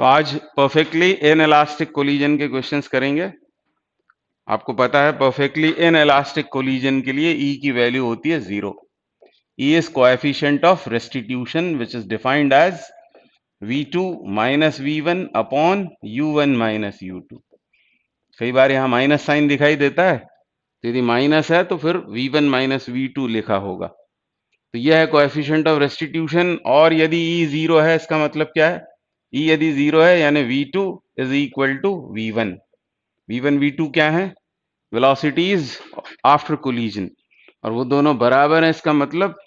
तो आज perfectly inelastic collision के क्वेश्चंस करेंगे। आपको पता है परफेक्टली इनएलास्टिक कोलिजन के लिए E की वैल्यू होती है 0। E is coefficient of restitution which is defined as V2 minus V1 upon U1 minus U2। कई बार यहाँ माइनस साइन दिखाई देता है, तो यदि माइनस है तो फिर V1 माइनस V2 लिखा होगा। तो यह है कोएफिशिएंट ऑफ रेस्टिट्यूशन। और यदि E 0 है, इसका मतलब क्या है? E यदि 0 है यानी V2 is equal to V1। V1 V2 क्या है? वेलोसिटीज आफ्टर कोलिजन, और वो दोनों बराबर हैं। इसका मतलब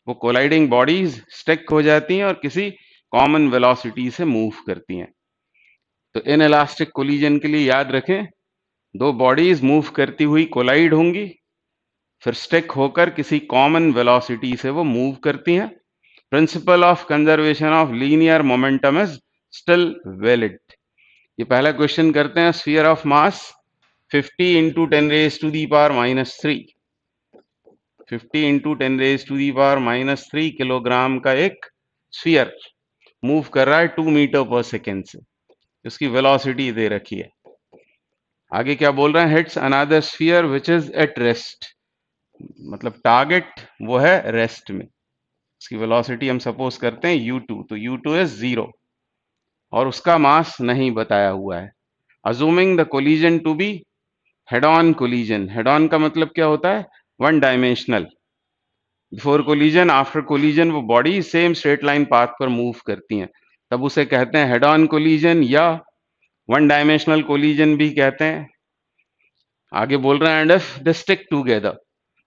वो कोलाइडिंग बॉडीज स्टिक हो जाती हैं और किसी कॉमन वेलोसिटी से मूव करती हैं। तो इनएलास्टिक कोलिजन के लिए याद रखें, दो बॉडीज मूव करती हुई कोलाइड होंगी, फिर स्टिक होकर किसी कॉमन वेलोसिटी से वो मूव करती हैं। Principle of conservation of linear momentum is still valid. ये पहला क्वेश्चन करते हैं। Sphere of mass 50 into 10 raise to the power minus 3, 50 into 10 raise to the power minus 3 kilogram का एक स्फीयर मूव कर रहा है 2 मीटर पर सेकेंड से। उसकी वेलोसिटी दे रखी है। आगे क्या बोल रहे हैं? Hits another sphere which is at rest, मतलब टारगेट वो है रेस्ट में। इसकी वेलोसिटी हम सपोज करते हैं u2, तो u2 इज 0 और उसका मास नहीं बताया हुआ है। Assuming the collision to be head on collision. Head on का मतलब क्या होता है? One dimensional. Before collision, after collision वो body same straight line path पर मूव करती हैं, तब उसे कहते हैं हेड ऑन कोलिजन या वन डायमेंशनल कोलिजन भी कहते हैं। आगे बोल रहे हैं and if they stick together,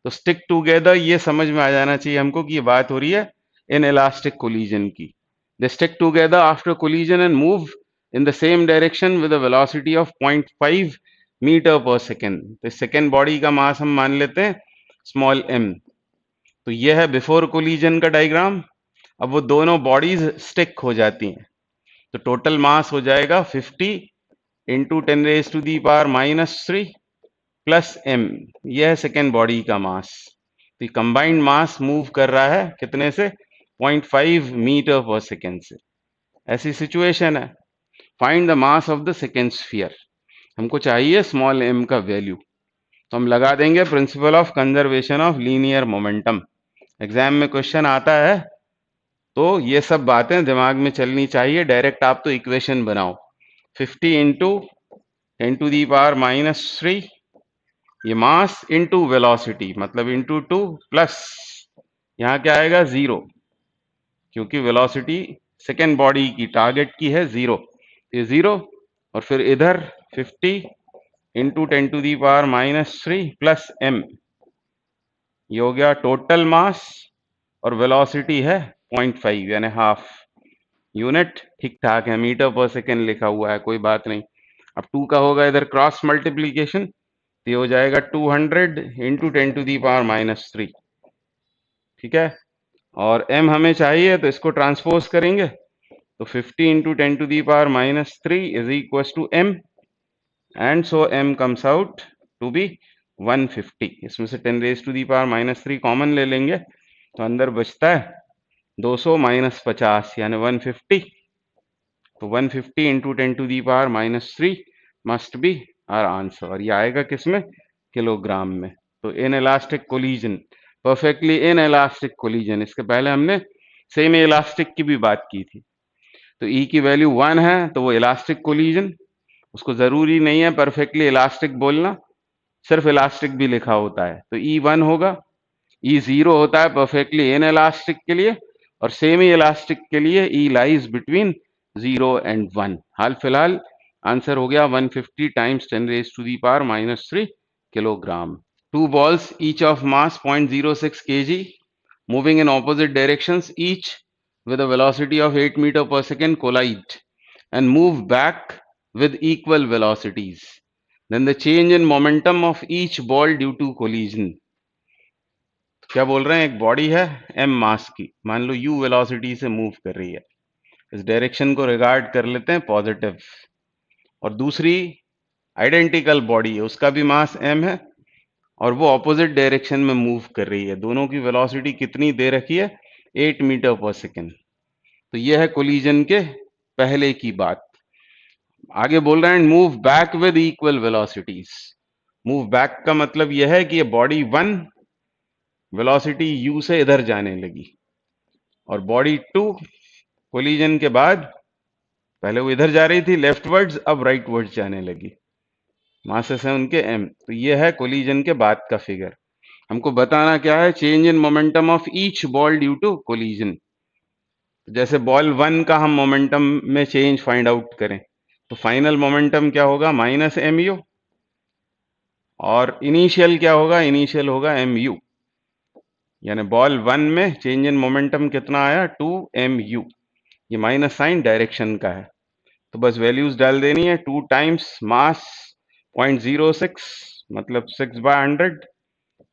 तो स्टिक टूगेदर ये समझ में आ जाना चाहिए हमको कि ये बात हो रही है इन इलास्टिक कोलिजन की। They stick together after collision and move in the same direction with a velocity of 0.5 meter per second. तो सेकेंड बॉडी का मास हम मान लेते हैं स्मॉल m। तो यह है बिफोर कोलिजन का डायग्राम। अब वो दोनों बॉडीज स्टिक हो जाती हैं, तो टोटल मास हो जाएगा 50 into 10 raise to the power minus 3 plus m। यह है सेकेंड बॉडी का मास। तो कंबाइंड मास मूव कर रहा है कितने से? 0.5 मीटर पर सेकेंड से। ऐसी सिचुएशन है। Find the mass of the second sphere. हमको चाहिए स्मॉल m का वैल्यू, तो हम लगा देंगे principal of conservation of linear momentum. Exam में क्वेश्चन आता है तो ये सब बातें दिमाग में चलनी चाहिए। डायरेक्ट आप तो इक्वेशन बनाओ। 50 into 10 to the power minus 3, ये मास इंटू वेलोसिटी, मतलब इंटू 2 प्लस यहाँ क्या आएगा 0, क्योंकि वेलोसिटी सेकेंड बॉडी की टारगेट की है 0, ये 0। और फिर इधर 50 into 10 to the power minus 3 plus m, ये हो गया टोटल मास, और वेलोसिटी है 0.5 यानी हाफ। यूनिट ठीक ठाक है, मीटर पर सेकेंड लिखा हुआ है, कोई बात नहीं। अब 2 का होगा इधर क्रॉस मल्टीप्लीकेशन, तो ये हो जाएगा 200 into 10 to the power minus 3। ठीक है, और m हमें चाहिए तो इसको ट्रांसपोज करेंगे, तो 50 into 10 to the power minus 3 is equal to m, and so m comes out to be 150। इसमें से 10 raise to the power minus 3 common ले लेंगे, तो अंदर बचता है 200 माइनस 50 यानी 150। तो 150 into 10 to the power minus 3 must be our answer, और ये आएगा किसमें? किलोग्राम में। तो inelastic collision, perfectly inelastic collision, इसके पहले हमने सेमी इलास्टिक की भी बात की थी। तो E की वैल्यू 1 है तो वो इलास्टिक कोलिजन, उसको जरूरी नहीं है परफेक्टली इलास्टिक बोलना, सिर्फ इलास्टिक भी लिखा होता है तो E 1 होगा। E 0 होता है परफेक्टली इन इलास्टिक के लिए, और सेमी इलास्टिक के लिए E लाइज बिटवीन 0 एंड 1। हाल फिलहाल आंसर हो गया 150 times 10 raise to the power minus 3 kilogram. Two balls each of mass 0.06 kg moving in opposite directions each with a velocity of 8 meter per second collide and move back with equal velocities. Then the change in momentum of each ball due to collision. क्या बोल रहे हैं? एक body है m मास की, मान लो u velocity से move कर रही है, इस डायरेक्शन को रिगार्ड कर लेते हैं पॉजिटिव, और दूसरी आइडेंटिकल बॉडी है, उसका भी मास m है और वो ऑपोजिट डायरेक्शन में मूव कर रही है। दोनों की वेलोसिटी कितनी दे रखी है? 8 मीटर पर सेकेंड। तो ये है कोलिजन के पहले की बात। आगे बोल रहे हैं move back with equal velocities. Move back का मतलब यह है कि ये बॉडी 1 वेलोसिटी u से इधर जाने लगी और बॉडी 2 कोलिजन के बाद पहले वो इधर जा रही थी लेफ्टवर्ड्स, अब राइटवर्ड्स जाने लगी। मासेस है उनके m। तो ये है कोलिजन के बाद का फिगर। हमको बताना क्या है, change in momentum of each ball due to collision. जैसे बॉल 1 का हम मोमेंटम में चेंज फाइंड आउट करें तो फाइनल मोमेंटम क्या होगा, माइनस एम यू, और इनिशियल क्या होगा, इनिशियल होगा एम यू। यानी बॉल 1 में चेंज इन मोमेंटम कितना आया, 2mu। ये माइनस साइन डायरेक्शन का है, तो बस वैल्यूज डाल देनी है। 2 टाइम्स मास 0.06 मतलब 6/100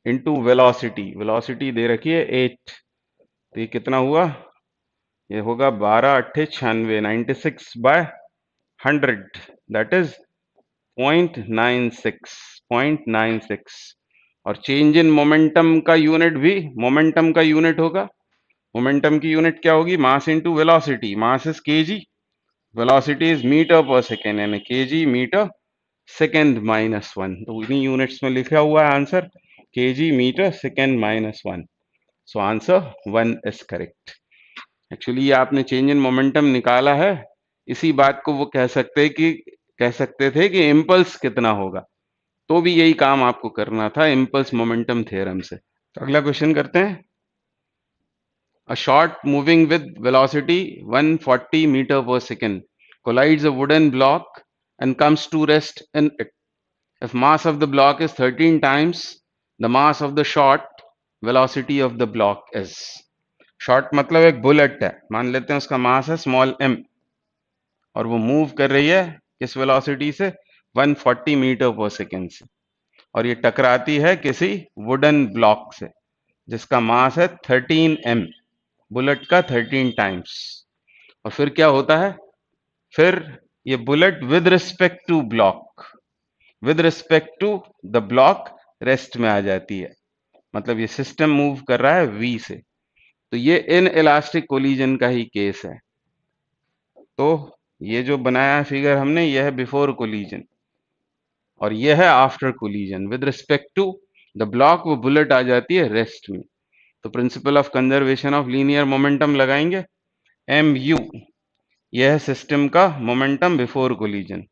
इंटू वेलोसिटी। वेलोसिटी दे रखी है 8, तो ये कितना हुआ, ये होगा 12×8=96 96/100, दैट इज 0.96। और चेंज इन मोमेंटम का यूनिट भी मोमेंटम का यूनिट होगा। मोमेंटम की यूनिट क्या होगी, mass into velocity. Mass is KG, velocity is meter per second, यानी केजी मीटर सेकेंड -1। तो इन्हीं यूनिट्स में लिखा हुआ है answer, KG meter second -1। So answer 1 is correct. Actually ये आपने चेंज इन मोमेंटम निकाला है, इसी बात को वो कह सकते थे कि इम्पल्स कितना होगा, तो भी यही काम आपको करना था इम्पल्स मोमेंटम थ्योरम से। तो अगला क्वेश्चन करते हैं। A shot moving with velocity 140 meter per second collides a wooden block and comes to rest in it. If mass of the block is 13 times the mass of the shot, velocity of the block is। Shot मतलब एक bullet है, मान लेते हैं उसका मास है small m, और वो मूव कर रही है किस वेलोसिटी से, 140 मीटर पर सेकेंड से, और ये टकराती है किसी वुडन ब्लॉक से जिसका मास है 13m, बुलेट का 13 टाइम्स। और फिर क्या होता है, फिर ये bullet with respect to the block rest में आ जाती है, मतलब ये सिस्टम मूव कर रहा है v से। तो ये इन इलास्टिक कोलिजन का ही केस है। तो ये जो बनाया फिगर हमने, यह है बिफोर कोलिजन और यह है after collision. With respect to the block वो बुलेट आ जाती है रेस्ट में। तो principle of conservation of linear momentum लगाएंगे, एम यू, यह है सिस्टम का मोमेंटम बिफोर कोलिजन,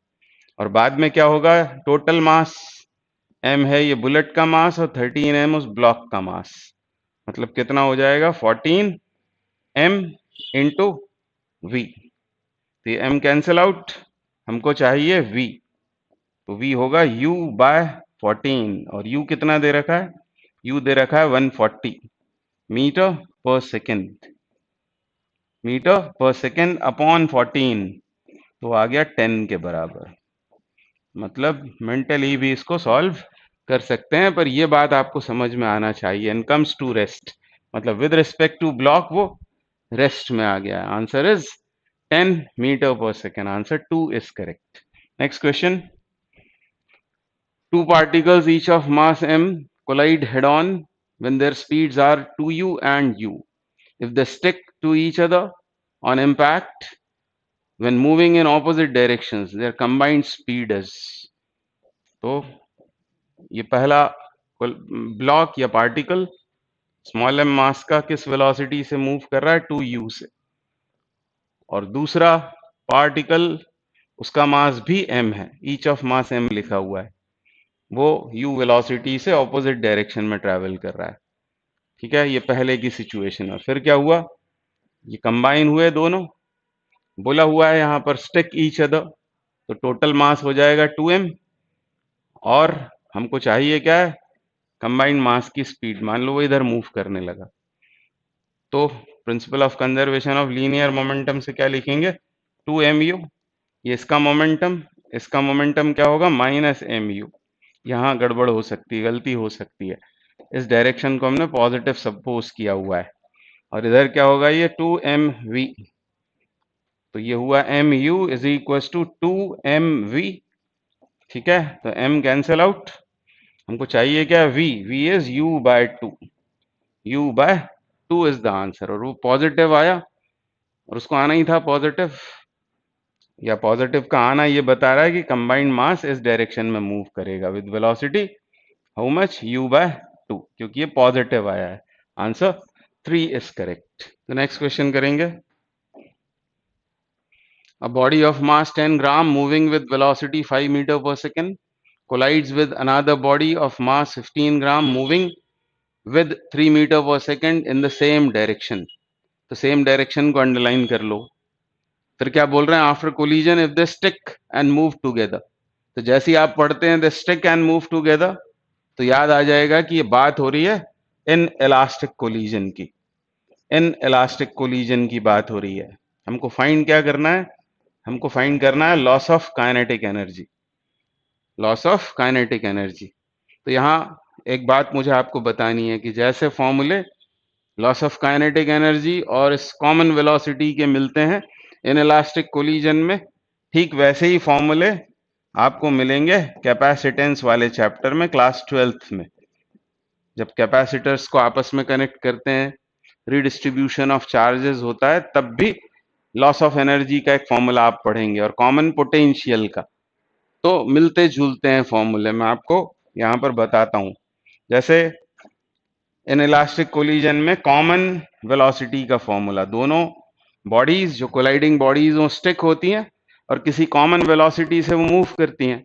और बाद में क्या होगा, टोटल मास m है ये बुलेट का मास और 13m उस ब्लॉक का मास, मतलब कितना हो जाएगा 14m इंटू v। तो ये m कैंसिल आउट, हमको चाहिए v, तो v होगा u/14, और u कितना दे रखा है, u दे रखा है 140 meter per second, metre per second upon 14, तो आ गया 10 के बराबर। मतलब मेंटली भी इसको सॉल्व कर सकते हैं, पर ये बात आपको समझ में आना चाहिए। एंड कम्स टू रेस्ट मतलब विद रिस्पेक्ट टू ब्लॉक वो रेस्ट में आ गया। Answer is 10 metre per second, answer 2 is correct. Next question, two particles each of mass m collide head on when their speeds are 2u and u. If they stick to each other on impact when moving in opposite directions, their combined speed is। तो ये पहला block या particle small M मास का किस velocity से move कर रहा है, 2u से, और दूसरा पार्टिकल उसका मास भी m है, ईच ऑफ मास m लिखा हुआ है, वो u वेलोसिटी से ऑपोजिट डायरेक्शन में ट्रैवल कर रहा है। ठीक है, ये पहले की सिचुएशन है। फिर क्या हुआ, ये कंबाइन हुए दोनों, बोला हुआ है यहाँ पर स्टिक ईच अदर, तो टोटल मास हो जाएगा 2m, और हमको चाहिए क्या है, कंबाइंड मास की स्पीड। मान लो वो इधर मूव करने लगा, तो principle of conservation of linear momentum से क्या लिखेंगे, 2mu, ये इसका मोमेंटम क्या होगा, -mu। यहाँ गड़बड़ हो सकती है, गलती हो सकती है, इस डायरेक्शन को हमने पॉजिटिव सपोज किया हुआ है, और इधर क्या होगा, ये 2mv, तो ये हुआ mu is equal to 2mv। ठीक है, तो m कैंसिल आउट, हमको चाहिए क्या, v is u/2, u/2 is the answer, और वो पॉजिटिव आया और उसको आना ही था पॉजिटिव, या पॉजिटिव का आना ये बता रहा है कि कंबाइंड मास इस डायरेक्शन में मूव करेगा with velocity how much u by 2, क्योंकि ये पॉजिटिव आया है। Answer 3 is correct. तो नेक्स्ट क्वेश्चन करेंगे। A body of mass 10 gram moving with velocity 5 meter per second collides with another body of mass 15 gram moving with 3 meter per second in the same direction। तो same direction को underline कर लो। फिर क्या बोल रहे हैं, after collision if they stick and move together. तो जैसे ही आप पढ़ते हैं they stick and move together, तो याद आ जाएगा कि ये बात हो रही है इन इलास्टिक कोलिजन की। इन इलास्टिक कोलिजन की बात हो रही है। हमको फाइंड क्या करना है, हमको फाइंड करना है loss of kinetic energy. Loss of kinetic energy. तो यहाँ एक बात मुझे आपको बतानी है कि जैसे फॉर्मूले लॉस ऑफ काइनेटिक एनर्जी और इस कॉमन वेलोसिटी के मिलते हैं इन इलास्टिक कोलिजन में, ठीक वैसे ही फॉर्मूले आपको मिलेंगे कैपेसिटेंस वाले चैप्टर में क्लास 12th में। जब कैपेसिटर्स को आपस में कनेक्ट करते हैं, रिडिस्ट्रीब्यूशन ऑफ चार्जेस होता है, तब भी लॉस ऑफ एनर्जी का एक फॉर्मूला आप पढ़ेंगे और कॉमन पोटेंशियल का। तो मिलते जुलते हैं फॉर्मूले, मैं आपको यहां पर बताता हूं। जैसे इन इलास्टिक कोलिजन में कॉमन वेलोसिटी का फॉर्मूला, दोनों बॉडीज जो कोलाइडिंग बॉडीज वो स्टिक होती हैं और किसी कॉमन वेलोसिटी से वो मूव करती हैं।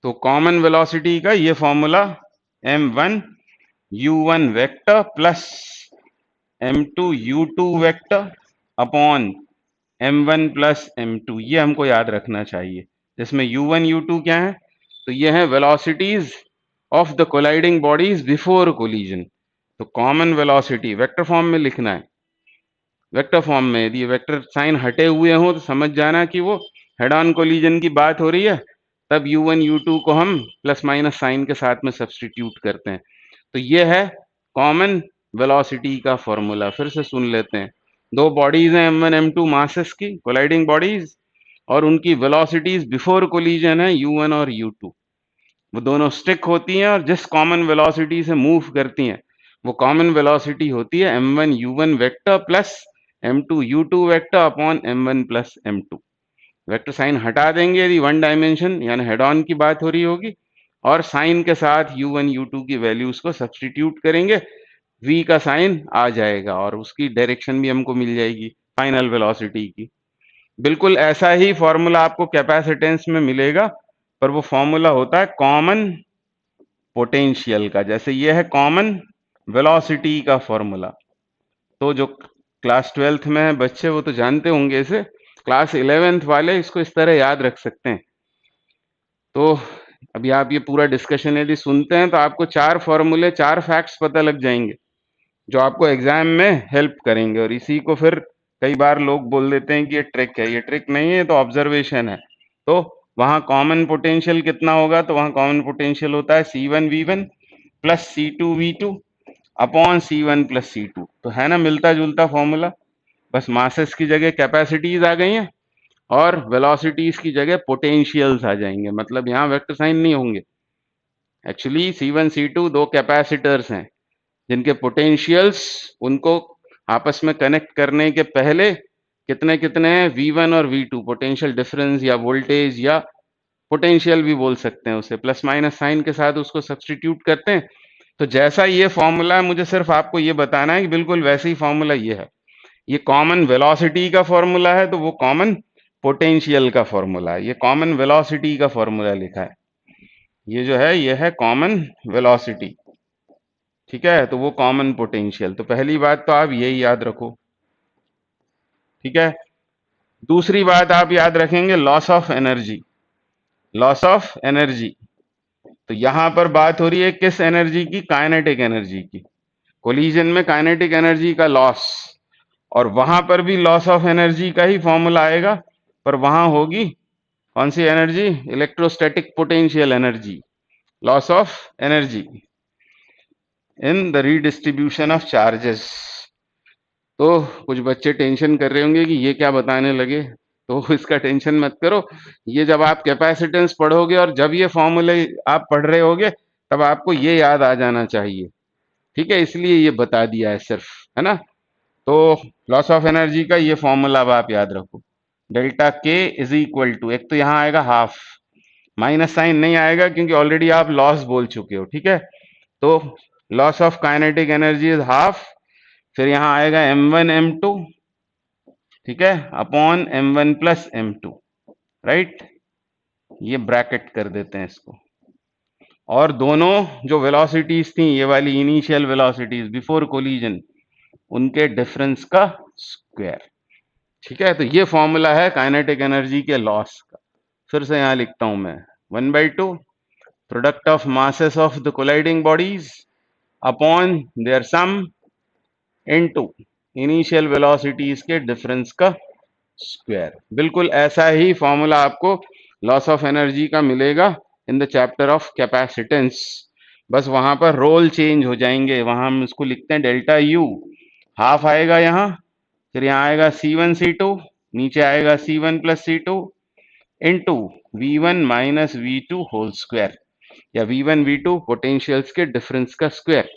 तो कॉमन वेलोसिटी का ये formula m1 u1 vector plus m2 u2 vector upon m1 plus m2, ये हमको याद रखना चाहिए। जिसमें u1 u2 क्या है, तो ये है velocities of the colliding bodies before collision. तो कॉमन वेलोसिटी वेक्टर फॉर्म में लिखना है। वेक्टर फॉर्म में यदि वेक्टर साइन हटे हुए हो तो समझ जाना कि वो हेड ऑन कोलिजन की बात हो रही है, तब u1 u2 को हम प्लस माइनस साइन के साथ में सब्सटीट्यूट करते हैं। तो ये है कॉमन वेलोसिटी का फॉर्मूला। फिर से सुन लेते हैं। दो बॉडीज हैं m1 m2 मासेस की, कोलाइडिंग बॉडीज, और उनकी वेलोसिटीज बिफोर कोलिजन है u1 और u2। वो दोनों स्टिक होती हैं और जिस कॉमन वेलोसिटी से मूव करती हैं वो कॉमन वेलोसिटी होती है m1 u1 vector plus m2 u2 vector upon m1 plus m2। Vector sign हटा देंगे यदि वन डायमेंशन यानी हेड ऑन की बात हो रही होगी, और साइन के साथ u1 u2 की वैल्यूज को सब्सटीट्यूट करेंगे, v का साइन आ जाएगा और उसकी डायरेक्शन भी हमको मिल जाएगी फाइनल वेलोसिटी की। बिल्कुल ऐसा ही फॉर्मूला आपको कैपेसिटेंस में मिलेगा, पर वो फॉर्मूला होता है कॉमन पोटेंशियल का। जैसे ये है कॉमन वेलोसिटी का फॉर्मूला, तो जो क्लास 12th में है बच्चे वो तो जानते होंगे इसे, क्लास 11th वाले इसको इस तरह याद रख सकते हैं। तो अभी आप ये पूरा डिस्कशन यदि सुनते हैं तो आपको 4 फॉर्मूले 4 फैक्ट्स पता लग जाएंगे जो आपको एग्जाम में हेल्प करेंगे। और इसी को फिर कई बार लोग बोल देते हैं कि ये ट्रिक है, ये ट्रिक नहीं है, तो ऑब्जर्वेशन है। तो वहां कॉमन पोटेंशियल कितना होगा, तो वहां कॉमन पोटेंशियल होता है C1 V1 plus C2 V2 upon C1 plus C2। तो है ना मिलता जुलता फॉर्मूला, बस मासेस की जगह कैपेसिटीज आ गई हैं और वेलोसिटीज की जगह पोटेंशियल्स आ जाएंगे। मतलब यहाँ वेक्टर साइन नहीं होंगे। एक्चुअली C1 C2 दो कैपेसिटर्स हैं जिनके पोटेंशियल्स, उनको आपस में कनेक्ट करने के पहले कितने कितने हैं, V1 और V2, पोटेंशियल डिफरेंस या वोल्टेज या पोटेंशियल भी बोल सकते हैं उसे, प्लस माइनस साइन के साथ उसको सब्सटीट्यूट करते हैं। तो जैसा ये फॉर्मूला है, मुझे सिर्फ आपको ये बताना है कि बिल्कुल वैसे ही फॉर्मूला ये है। ये कॉमन वेलोसिटी का फॉर्मूला है, तो वो कॉमन पोटेंशियल का फॉर्मूला है। ये कॉमन वेलोसिटी का फॉर्मूला लिखा है, ये जो है ये है कॉमन वेलोसिटी, ठीक है। तो वो कॉमन पोटेंशियल। तो पहली बात तो आप यही याद रखो, ठीक है। दूसरी बात आप याद रखेंगे loss of energy. Loss of energy, तो यहां पर बात हो रही है किस एनर्जी की, काइनेटिक एनर्जी की। कोलिजन में काइनेटिक एनर्जी का लॉस, और वहां पर भी लॉस ऑफ एनर्जी का ही फॉर्मूला आएगा, पर वहां होगी कौन सी energy, electrostatic potential energy, loss of energy in the redistribution of charges. तो कुछ बच्चे टेंशन कर रहे होंगे कि ये क्या बताने लगे, तो इसका टेंशन मत करो। ये जब आप कैपेसिटेंस पढ़ोगे और जब ये फॉर्मूले आप पढ़ रहे होगे, तब आपको ये याद आ जाना चाहिए, ठीक है। इसलिए ये बता दिया है सिर्फ, है ना। तो लॉस ऑफ एनर्जी का ये फॉर्मूला अब आप याद रखो। Delta K is equal to, एक तो यहाँ आएगा हाफ, माइनस साइन नहीं आएगा क्योंकि ऑलरेडी आप लॉस बोल चुके हो, ठीक है। तो loss of kinetic energy is half, फिर यहाँ आएगा m1 m2, ठीक है, upon m1 plus m2, right. ये ब्रैकेट कर देते हैं इसको, और दोनों जो वेलोसिटीज थी, ये वाली इनिशियल वेलोसिटीज बिफोर कोलिजन, उनके डिफरेंस का स्क्वायर, ठीक है। तो ये फॉर्मूला है काइनेटिक एनर्जी के लॉस का। फिर से यहां लिखता हूं मैं, 1/2 product of masses of the colliding bodies upon their sum into initial velocities के डिफरेंस का स्क्वायर। बिल्कुल ऐसा ही फॉर्मूला आपको लॉस ऑफ एनर्जी का मिलेगा in the chapter of capacitance, बस वहां पर रोल चेंज हो जाएंगे। वहां हम इसको लिखते हैं डेल्टा यू, हाफ आएगा यहाँ, फिर यहाँ आएगा C1 C2, नीचे आएगा C1 plus C2 into V1 minus V2 whole square, या V1 V2 पोटेंशियल्स के डिफरेंस का स्क्वायर।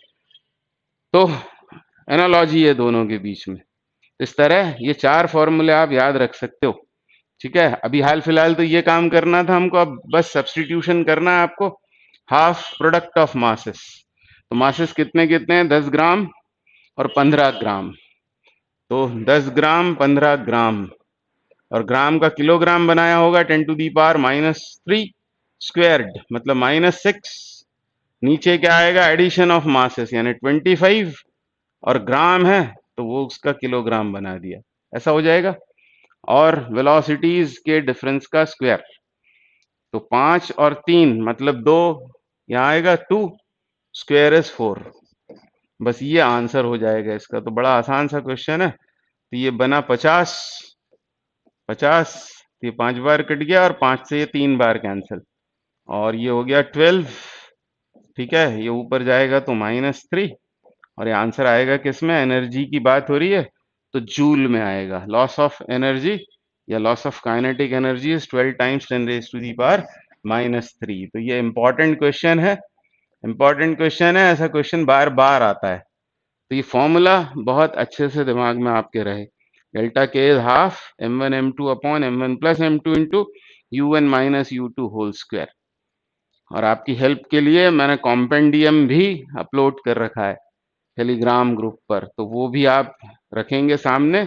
तो एनालॉजी है दोनों के बीच में। इस तरह ये चार फॉर्मूले आप याद रख सकते हो, ठीक है। अभी हाल फिलहाल तो ये काम करना था हमको, अब बस सब्स्टिट्यूशन करना है आपको। हाफ प्रोडक्ट ऑफ मासेस, तो मासेस कितने कितने हैं, 10 ग्राम और 15 ग्राम, तो 10 ग्राम 15 ग्राम, और ग्राम का किलोग्राम बनाया होगा 10⁻³ स्क्वायर्ड, मतलब -6। नीचे क्या आएगा, एडिशन ऑफ मासेस यानी 25, और ग्राम है तो वो उसका किलोग्राम बना दिया, ऐसा हो जाएगा। और वेलोसिटीज के डिफरेंस का स्क्वायर, तो 5 और 3 मतलब 2, यहाँ आएगा 2, स्क्वायर इज 4। बस ये आंसर हो जाएगा इसका। तो बड़ा आसान सा क्वेश्चन है। तो ये बना 50, 50, ये 5 बार कट गया, और 5 से ये 3 बार कैंसिल, और ये हो गया 12, ठीक है। ये ऊपर जाएगा तो -3, और ये आंसर आएगा किसमें, एनर्जी की बात हो रही है तो जूल में आएगा। लॉस ऑफ एनर्जी या loss of kinetic energy is 12 times 10⁻³ तो ये इंपॉर्टेंट क्वेश्चन है, इंपॉर्टेंट क्वेश्चन है, ऐसा क्वेश्चन बार बार आता है। तो ये फॉर्मूला बहुत अच्छे से दिमाग में आपके रहे, delta K is half m1 m2 upon m1 plus m2 into u1 minus u2 whole square. और आपकी हेल्प के लिए मैंने कॉम्पेंडियम भी अपलोड कर रखा है टेलीग्राम ग्रुप पर, तो वो भी आप रखेंगे सामने,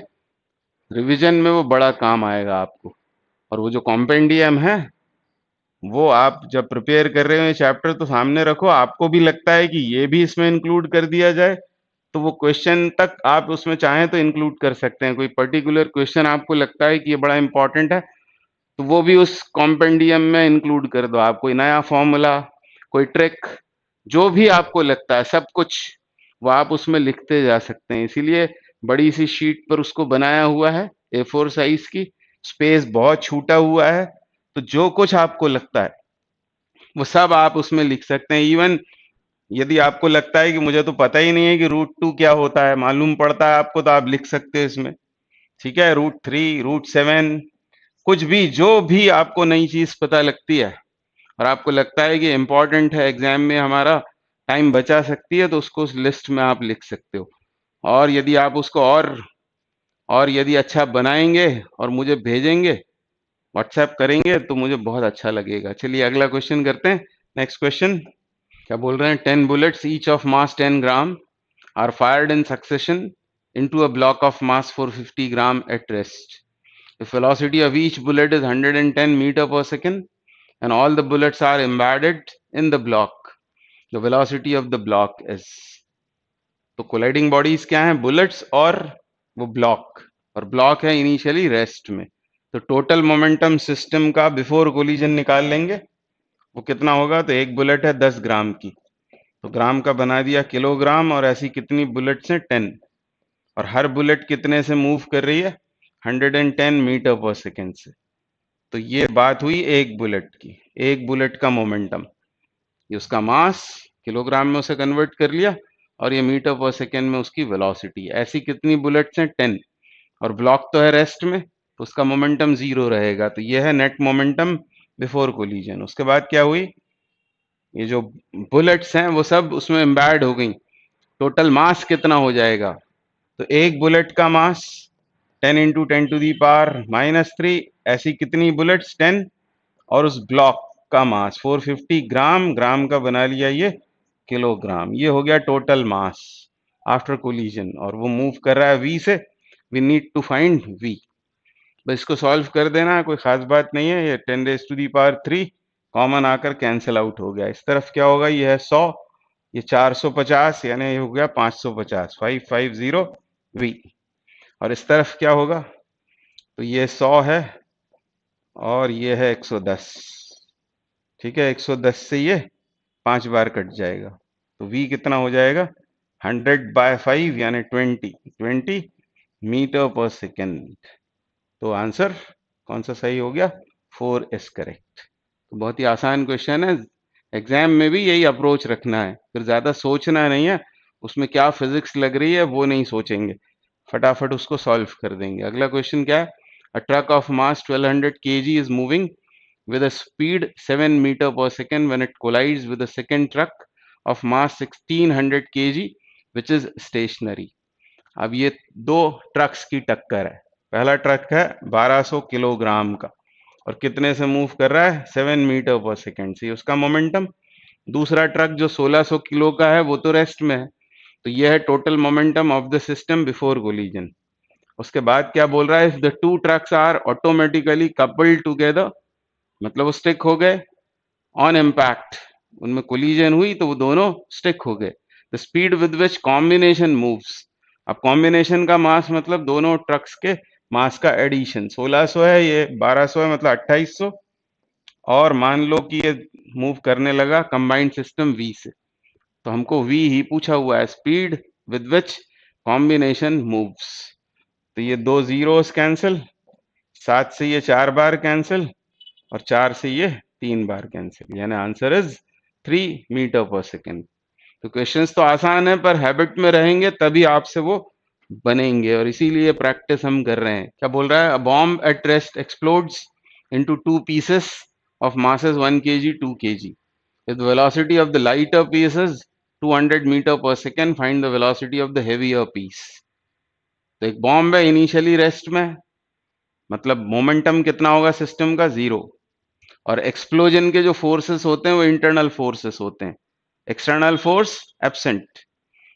रिवीजन में वो बड़ा काम आएगा आपको। और वो जो कॉम्पेंडियम है वो आप जब प्रिपेयर कर रहे हो चैप्टर तो सामने रखो, आपको भी लगता है कि ये भी इसमें इंक्लूड कर दिया जाए तो वो क्वेश्चन तक आप उसमें चाहें तो इंक्लूड कर सकते हैं। कोई पर्टिकुलर क्वेश्चन आपको लगता है कि ये बड़ा इंपॉर्टेंट है तो वो भी उस कॉम्पेंडियम में इंक्लूड कर दो। आप कोई नया फॉर्मूला, कोई ट्रिक, जो भी आपको लगता है सब कुछ वो आप उसमें लिखते जा सकते हैं। इसीलिए बड़ी सी शीट पर उसको बनाया हुआ है, A4 साइज की, स्पेस बहुत छूटा हुआ है, तो जो कुछ आपको लगता है वो सब आप उसमें लिख सकते हैं। इवन यदि आपको लगता है कि मुझे तो पता ही नहीं है कि √2 क्या होता है, मालूम पड़ता है आपको, तो आप लिख सकते हैं इसमें, ठीक है। √3, √7, कुछ भी, जो भी आपको नई चीज पता लगती है और आपको लगता है कि इंपॉर्टेंट है, एग्जाम में हमारा टाइम बचा सकती है, तो उसको उस लिस्ट में आप लिख सकते हो। और यदि आप उसको और यदि अच्छा बनाएंगे और मुझे भेजेंगे, व्हाट्सएप करेंगे, तो मुझे बहुत अच्छा लगेगा। चलिए अगला क्वेश्चन करते हैं। नेक्स्ट क्वेश्चन क्या बोल रहे हैं, 10 bullets each of mass 10 gram are fired in succession into a block of mass 450 gram at rest. If velocity of each bullet is 110 meter per second and all the bullets are embedded in the block, the velocity of the block is। तो colliding bodies क्या है, bullets और वो block, और block है initially rest में। तो total momentum system का बिफोर कोलिजन निकाल लेंगे, वो कितना होगा। तो एक बुलेट है 10 ग्राम की, तो ग्राम का बना दिया किलोग्राम, और ऐसी कितनी बुलेट्स हैं, 10, और हर बुलेट कितने से मूव कर रही है, 110 मीटर पर सेकेंड से। तो ये बात हुई एक बुलेट की, एक बुलेट का मोमेंटम, ये उसका मास किलोग्राम में उसे कन्वर्ट कर लिया, और ये मीटर पर सेकेंड में उसकी वेलोसिटी। ऐसी कितनी बुलेट्स हैं, 10, और ब्लॉक तो है रेस्ट में, तो उसका मोमेंटम 0 रहेगा। तो ये है नेट मोमेंटम बिफोर कोलिजन। उसके बाद क्या हुई, ये जो बुलेट्स हैं वो सब उसमें एम्बेड हो गई। टोटल मास कितना हो जाएगा, तो एक बुलेट का मास 10 इंटू 10⁻⁻³ ऐसी कितनी बुलेट्स? 10। और उस ब्लॉक का मास 450 ग्राम, ग्राम का बना लिया ये किलोग्राम। ये हो गया टोटल मास आफ्टर कोलिजन, और वो मूव कर रहा है v से। We need to find v। बस इसको सॉल्व कर देना है, कोई खास बात नहीं है। ये 10⁻³ कॉमन आकर कैंसिल आउट हो गया। इस तरफ क्या होगा? ये है 100, ये 450, यानी ये हो गया 550, 550 v। और इस तरफ क्या होगा? तो ये 100 है और ये है 110। ठीक है, 110 से ये 5 बार कट जाएगा, तो v कितना हो जाएगा? 100/5 यानी 20 मीटर पर सेकेंड। तो आंसर कौन सा सही हो गया? 4 इज करेक्ट। तो बहुत ही आसान क्वेश्चन है, एग्जाम में भी यही अप्रोच रखना है, फिर ज्यादा सोचना नहीं है। उसमें क्या फिजिक्स लग रही है वो नहीं सोचेंगे, फटाफट उसको सॉल्व कर देंगे। अगला क्वेश्चन क्या है? A truck of mass 1200 kg is moving with a speed 7 meter per second when it collides with a second truck of mass 1600 kg which is stationary। अब ये दो ट्रक्स की टक्कर है। पहला ट्रक है 1200 किलोग्राम का और कितने से मूव कर रहा है? 7 मीटर पर सेकेंड से, उसका मोमेंटम। दूसरा ट्रक जो 1600 किलो का है वो तो रेस्ट में है, तो ये है total momentum of the system before collision. उसके बाद क्या बोल रहा है? If the two trucks are automatically coupled together, मतलब वो स्टिक हो गए। ऑन इम्पैक्ट, उनमें कोलिजन हुई तो वो दोनों स्टिक हो गए। The speed with which combination moves, अब कॉम्बिनेशन का मास मतलब दोनों ट्रक्स के मास का एडिशन। 1600 है, ये 1200 है, मतलब 2800। और मान लो कि ये मूव करने लगा कंबाइंड सिस्टम v से, तो हमको v ही पूछा हुआ है, speed with which combination moves. तो ये दो जीरोस कैंसिल, 7 से ये 4 बार कैंसिल, और 4 से ये 3 बार कैंसिल, यानी answer is 3 metre per second. तो क्वेश्चंस तो आसान है, पर हैबिट में रहेंगे तभी आपसे वो बनेंगे, और इसीलिए प्रैक्टिस हम कर रहे हैं। क्या बोल रहा है? A bomb at rest explodes into 2 pieces of masses 1 kg 2 kg if the velocity of the lighter piece is 200 meter per second, find the velocity of the heavier piece। तो एक बॉम्ब है इनिशियली रेस्ट में, मतलब momentum कितना होगा system का? 0। और explosion के जो फोर्सेस होते हैं वो इंटरनल फोर्सेस होते हैं, एक्सटर्नल फोर्स एब्सेंट।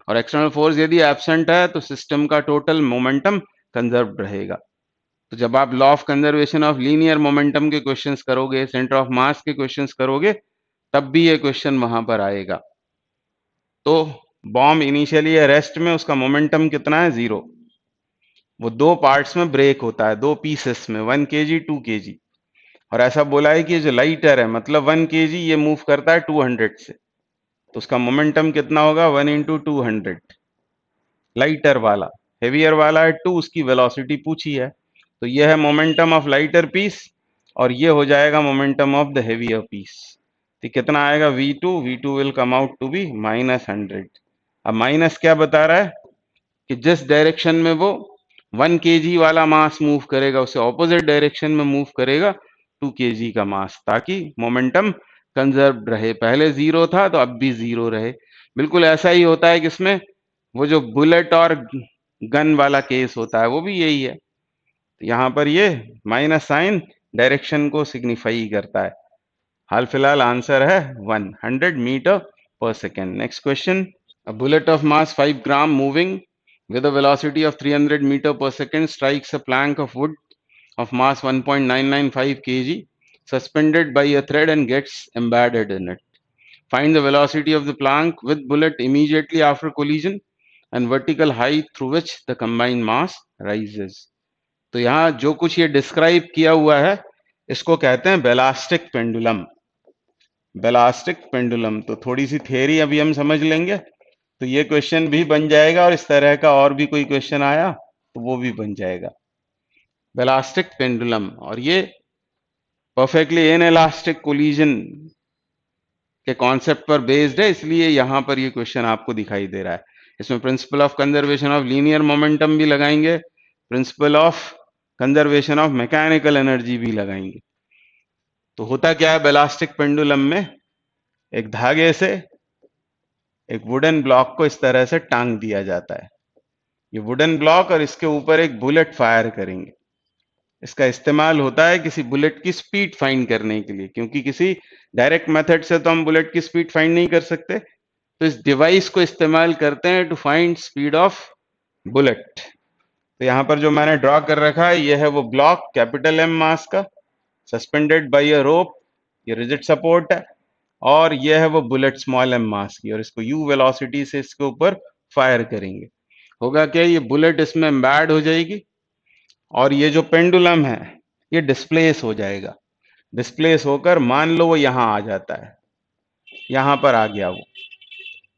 और एक्सटर्नल फोर्स यदि एब्सेंट है तो सिस्टम का टोटल मोमेंटम कंजर्व रहेगा। तो जब आप law of conservation of linear momentum के क्वेश्चंस करोगे, सेंटर ऑफ मास के क्वेश्चंस करोगे, तब भी ये क्वेश्चन वहां पर आएगा। तो बॉम्ब इनिशियली है रेस्ट में, उसका मोमेंटम कितना है? 0। वो दो पार्ट्स में ब्रेक होता है, दो पीसेस में, 1 kg 2 kg। और ऐसा बोला है कि जो लाइटर है, मतलब 1 kg, ये मूव करता है 200 से, तो उसका मोमेंटम कितना होगा? 1 इंटू 200। लाइटर वाला, हेवियर वाला है 2, उसकी वेलोसिटी पूछी है, तो ये है मोमेंटम ऑफ लाइटर पीस, और ये हो जाएगा momentum of the heavier piece. तो कितना आएगा? v2, v2 will come out to be -100। अब माइनस क्या बता रहा है? कि जिस डायरेक्शन में वो 1 kg वाला मास मूव करेगा, उसे ऑपोजिट डायरेक्शन में मूव करेगा 2 kg का मास, ताकि मोमेंटम कंजर्व रहे। पहले 0 था तो अब भी 0 रहे। बिल्कुल ऐसा ही होता है किसमें? वो जो बुलेट और गन वाला केस होता है वो भी यही है। तो यहाँ पर ये माइनस साइन डायरेक्शन को सिग्निफाई करता है। हाल फिलहाल आंसर है 100 metre per second. Next question, a bullet of mass 5 gram moving with a velocity of 300 meter per second strikes a plank of wood of mass 1.995 kg suspended by a thread and gets embedded in it। Find the velocity of the plank with bullet immediately after collision and vertical height through which the combined mass rises। तो यहाँ जो कुछ ये describe किया हुआ है इसको कहते हैं बेलास्टिक पेंडुलम। बेलास्टिक पेंडुलम, तो थोड़ी सी थियरी अभी हम समझ लेंगे तो ये क्वेश्चन भी बन जाएगा, और इस तरह का और भी कोई क्वेश्चन आया तो वो भी बन जाएगा। बेलास्टिक पेंडुलम, और ये परफेक्टली इनएलास्टिक कोलिजन के कॉन्सेप्ट पर बेस्ड है, इसलिए यहां पर ये क्वेश्चन आपको दिखाई दे रहा है। इसमें principle of conservation of linear momentum भी लगाएंगे, principal of conservation of mechanical energy भी लगाएंगे। तो होता क्या है बेलास्टिक पेंडुलम में? एक धागे से एक वुडन ब्लॉक को इस तरह से टांग दिया जाता है, ये वुडन ब्लॉक और इसके ऊपर एक बुलेट फायर करेंगे। इसका इस्तेमाल होता है किसी बुलेट की स्पीड फाइंड करने के लिए, क्योंकि किसी डायरेक्ट मेथड से तो हम बुलेट की स्पीड फाइंड नहीं कर सकते, तो इस डिवाइस को इस्तेमाल करते हैं to find speed of bullet. तो यहां पर जो मैंने ड्रॉ कर रखा है ये है वो ब्लॉक कैपिटल एम मास का, सस्पेंडेड बाय अ रोप, ये रिजिड सपोर्ट है, और ये है वो बुलेट स्मॉल एम मास की, और इसको यू वेलोसिटी से इसके ऊपर फायर करेंगे। होगा क्या, ये बुलेट इसमें एम्बेड हो जाएगी और ये जो पेंडुलम है ये डिस्प्लेस हो जाएगा। डिस्प्लेस होकर मान लो वो यहां आ जाता है, यहां पर आ गया, वो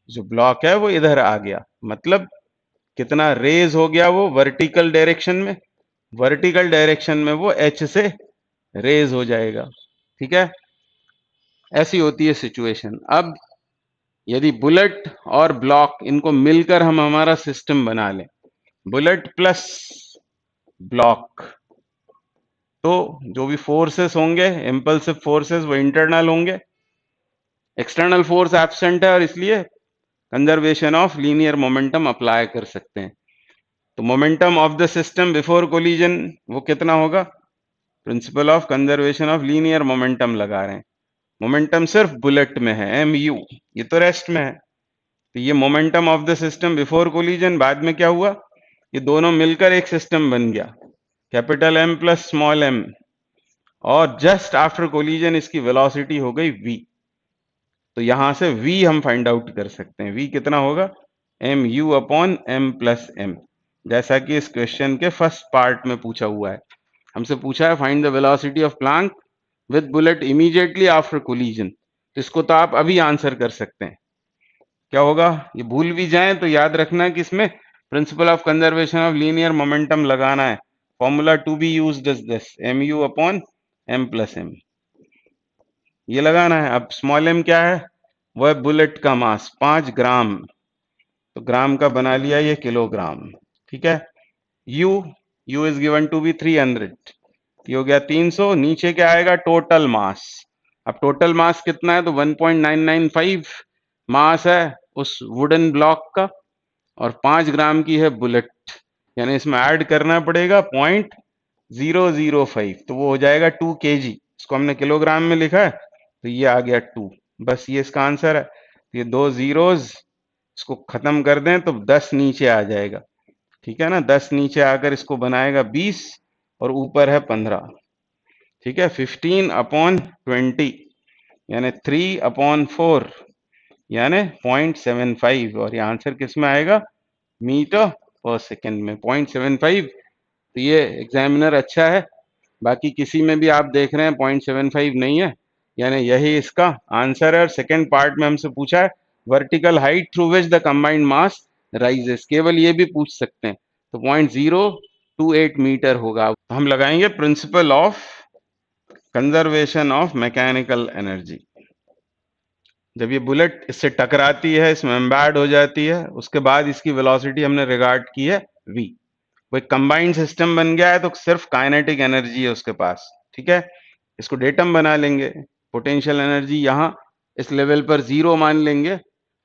जो ब्लॉक है वो इधर आ गया, मतलब कितना रेज हो गया वो वर्टिकल डायरेक्शन में, वर्टिकल डायरेक्शन में वो एच से रेज हो जाएगा। ठीक है, ऐसी होती है सिचुएशन। अब यदि बुलेट और ब्लॉक इनको मिलकर हम हमारा सिस्टम बना लें, बुलेट प्लस ब्लॉक, तो जो भी फोर्सेस होंगे, इंपल्सिव फोर्सेस, वो इंटरनल होंगे, एक्सटर्नल फोर्स एब्सेंट है, और इसलिए conservation of linear momentum apply कर सकते हैं। तो momentum of the system before collision वो कितना होगा, principal of conservation of linear momentum लगा रहे हैं। मोमेंटम सिर्फ बुलेट में है एम यू, ये तो रेस्ट में है। तो ये momentum of the system before collision, बाद में क्या हुआ, ये दोनों मिलकर एक सिस्टम बन गया, capital M plus small M, और जस्ट आफ्टर कोलिजन इसकी वेलोसिटी हो गई v। तो यहां से v हम फाइंड आउट कर सकते हैं, v कितना होगा, M U upon M plus M, जैसा कि इस क्वेश्चन के फर्स्ट पार्ट में पूछा हुआ है। हमसे पूछा है find the velocity of Planck with bullet immediately after collision, तो इसको तो आप अभी आंसर कर सकते हैं। क्या होगा, ये भूल भी जाएं तो याद रखना कि इसमें principle of conservation of linear momentum लगाना है। Formula to be used is this, M U upon M plus M, ये लगाना है। अब स्मॉल एम क्या है, वह बुलेट का मास 5 ग्राम, तो ग्राम का बना लिया ये किलोग्राम। ठीक है, U, U is given to be 300, ये हो गया 300। नीचे क्या आएगा, टोटल मास। अब टोटल मास कितना है, तो 1.995 मास है उस वुडन ब्लॉक का, और 5 ग्राम की है बुलेट, यानी इसमें ऐड करना पड़ेगा 0.005, तो वो हो जाएगा 2 kg। इसको हमने किलोग्राम में लिखा है तो ये आ गया 2, बस ये इसका आंसर है। ये दो जीरोज इसको खत्म कर दें तो 10 नीचे आ जाएगा। ठीक है ना, 10 नीचे आकर इसको बनाएगा 20, और ऊपर है 15। ठीक है, 15/20 यानी 3/4 यानी 0.75, और ये आंसर किस में आएगा, मीटर पर सेकेंड में 0.75। तो ये एग्जामिनर अच्छा है, बाकी किसी में भी आप देख रहे हैं 0.75 नहीं है, यानी यही इसका आंसर है। और सेकेंड पार्ट में हमसे पूछा है vertical height through which the combined mass rises, केवल ये भी पूछ सकते हैं, तो 0.028 मीटर होगा। हम लगाएंगे principal of conservation of mechanical energy. जब ये बुलेट इससे टकराती है, इसमें एम्बेड हो जाती है, उसके बाद इसकी वेलोसिटी हमने रिगार्ड की है v। वो एक कंबाइंड सिस्टम बन गया है, तो सिर्फ काइनेटिक एनर्जी है उसके पास। ठीक है, इसको डेटम बना लेंगे, पोटेंशियल एनर्जी यहाँ इस लेवल पर 0 मान लेंगे।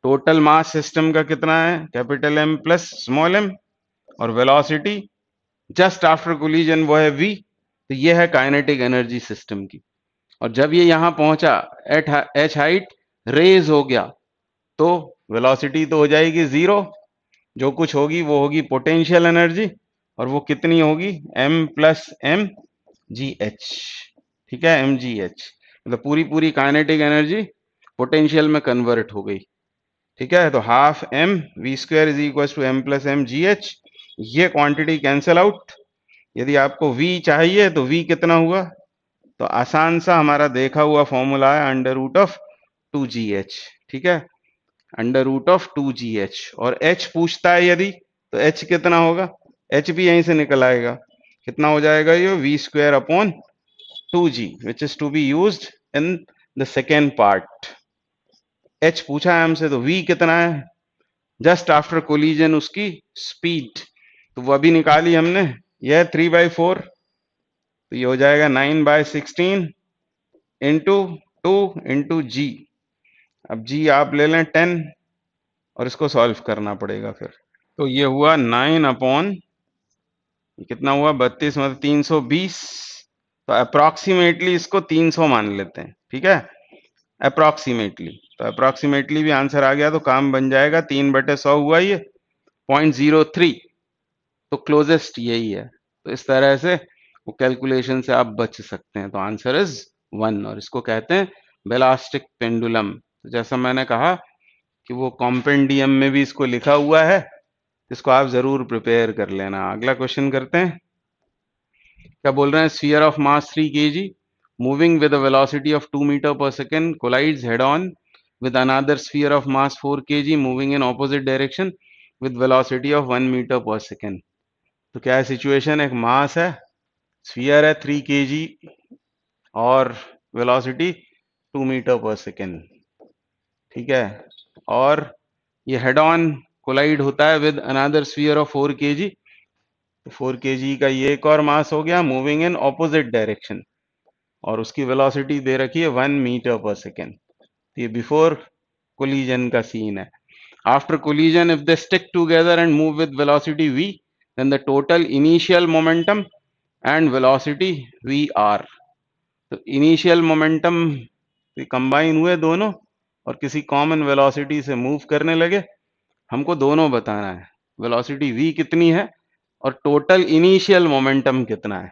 टोटल मास सिस्टम का कितना है, capital M plus small M, और वेलोसिटी जस्ट आफ्टर कोलिजन वो है v। तो ये है काइनेटिक एनर्जी सिस्टम की। और जब ये यहां पहुंचा एट एच हाइट, रेज हो गया, तो वेलोसिटी तो हो जाएगी 0, जो कुछ होगी वो होगी पोटेंशियल एनर्जी, और वो कितनी होगी, m plus M G H. ठीक है, एम जी एच, मतलब पूरी पूरी काइनेटिक एनर्जी पोटेंशियल में कन्वर्ट हो गई। ठीक है, तो half m v square is equal to m plus M G H. ये क्वांटिटी कैंसिल आउट। यदि आपको v चाहिए तो v कितना हुआ, तो आसान सा हमारा देखा हुआ फॉर्मूला है अंडर रूट ऑफ 2gh। ठीक है, अंडर रूट ऑफ 2gh, और h पूछता है यदि, तो h कितना होगा, h भी यहीं से निकल आएगा, कितना हो जाएगा ये v square upon 2g, which is to be used in the second part. h पूछा है हमसे, तो v कितना है, जस्ट आफ्टर कोलिजन उसकी स्पीड, तो वो अभी निकाली हमने, यह 3/4, तो ये हो जाएगा 9/16 इंटू 2 इंटू जी। अब जी आप ले लें 10, और इसको सॉल्व करना पड़ेगा फिर। तो ये हुआ 9 अपॉन कितना हुआ 32 मतलब 320। तो अप्रोक्सीमेटली इसको 300 मान लेते हैं, ठीक है, अप्रोक्सीमेटली। तो अप्रोक्सीमेटली भी आंसर आ गया तो काम बन जाएगा, 3/100 हुआ ये 0.03। तो क्लोजेस्ट यही है। तो इस तरह से वो कैलकुलेशन से आप बच सकते हैं। तो आंसर इज 1 और इसको कहते हैं बेलास्टिक पेंडुलम। तो जैसा मैंने कहा कि वो कॉम्पेंडियम में भी इसको लिखा हुआ है, इसको आप जरूर प्रिपेयर कर लेना। अगला क्वेश्चन करते हैं। क्या बोल रहे हैं, sphere of mass 3 kg moving with a velocity of 2 metre per second collides head on with another sphere of mass 4 kg moving in opposite direction with velocity of 1 meter per second। तो क्या है situation, एक मास है, sphere है 3 kg और velocity 2 metre per second, ठीक है, और ये हेड ऑन कोलाइड होता है with another sphere of 4 kg। तो 4 kg का ये एक और मास हो गया, मूविंग इन ऑपोजिट डायरेक्शन, और उसकी वेलोसिटी दे रखी है 1 मीटर पर सेकेंड। ये बिफोर कोलिजन का सीन है। After collision, if they stick together and move with velocity v, then the total initial momentum and velocity v r। तो initial momentum combine हुए दोनों और किसी कॉमन वेलोसिटी से move करने लगे। हमको दोनों बताना है, वेलोसिटी v कितनी है और टोटल इनिशियल मोमेंटम कितना है।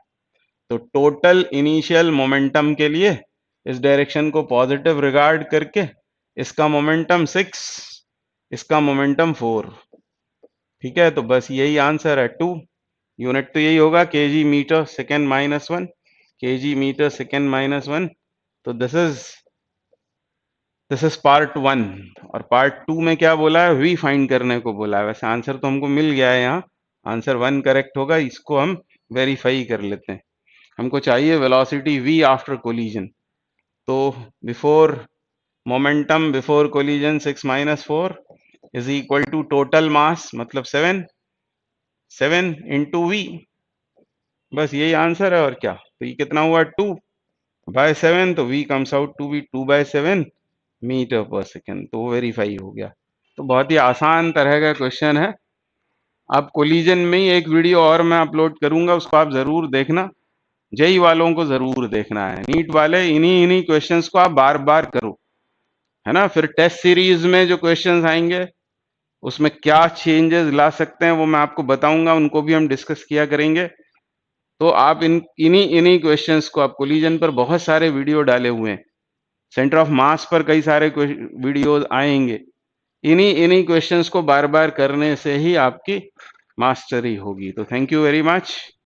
तो टोटल इनिशियल मोमेंटम के लिए इस डायरेक्शन को पॉजिटिव रिगार्ड करके इसका मोमेंटम 6, इसका मोमेंटम 4, ठीक है। तो बस यही आंसर है 2। यूनिट तो यही होगा kg meter second -1, kg meter second -1। तो दिस इज पार्ट 1। और पार्ट 2 में क्या बोला है, v फाइंड करने को बोला है। वैसे आंसर तो हमको मिल गया है, यहाँ आंसर 1 करेक्ट होगा। इसको हम वेरीफाई कर लेते हैं। हमको चाहिए वेलोसिटी v आफ्टर कोलिजन। तो before momentum before collision 6 - 4 is equal to total mass मतलब 7 इंटू v। बस यही आंसर है और क्या। तो ये कितना हुआ 2/7। तो v comes out to be 2/7 meter per second. तो वो वेरीफाई हो गया। तो बहुत ही आसान तरह का क्वेश्चन है। अब कोलिजन में ही एक वीडियो और मैं अपलोड करूंगा, उसको आप जरूर देखना। जेई वालों को जरूर देखना है, नीट वाले इन्हीं क्वेश्चंस को आप बार बार करो, है ना। फिर टेस्ट सीरीज में जो क्वेश्चंस आएंगे उसमें क्या चेंजेस ला सकते हैं वो मैं आपको बताऊंगा, उनको भी हम डिस्कस किया करेंगे। तो आप इन्हीं क्वेश्चंस को, आप कोलिजन पर बहुत सारे वीडियो डाले हुए हैं, सेंटर ऑफ मास पर कई सारे वीडियोस आएंगे। इन्हीं क्वेश्चंस को बार बार करने से ही आपकी मास्टरी होगी। तो थैंक यू वेरी मच।